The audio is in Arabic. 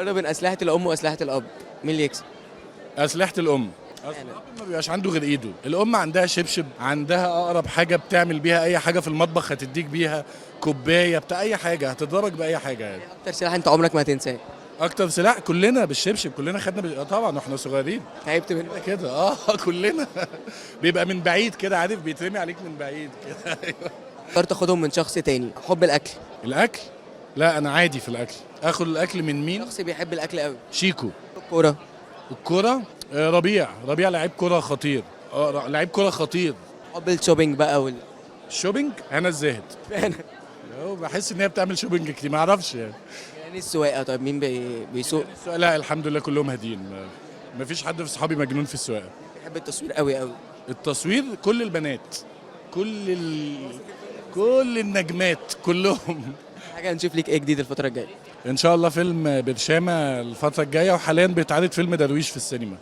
قارنوا بين اسلحه الام واسلحه الاب، مين اللي يكسب؟ اسلحه الام. اصل الاب ما بيبقاش عنده غير ايده، الام عندها شبشب، عندها اقرب حاجه بتعمل بيها اي حاجه في المطبخ، هتديك بيها كوبايه بتاع اي حاجه، هتضربك باي حاجه يعني. اكتر سلاح انت عمرك ما هتنساه؟ اكتر سلاح كلنا بالشبشب، كلنا خدنا طبعا واحنا صغيرين تعبت منه؟ كده كلنا. بيبقى من بعيد كده، عارف، بيترمي عليك من بعيد كده. اختار تاخدهم من شخص تاني، حب الاكل. الاكل؟ لا انا عادي في الاكل. اخد الاكل من مين؟ شخص بيحب الاكل قوي. شيكو. الكوره. الكوره؟ ربيع لعيب كوره خطير. لعيب كوره خطير. حب الشوبينج بقى الشوبينج؟ هنا الزاهد. بحس ان هي بتعمل شوبينج كتير، ما اعرفش يعني. يعني السواقه، طيب مين بيسوق؟ لا الحمد لله كلهم هاديين، ما فيش حد في صحابي مجنون في السواقه. بيحب التصوير قوي قوي. التصوير كل البنات، كل النجمات كلهم. حاجه هنشوف ليك ايه جديد الفتره الجايه؟ ان شاء الله فيلم برشامه الفتره الجايه، وحاليا بيتعرض فيلم درويش في السينما.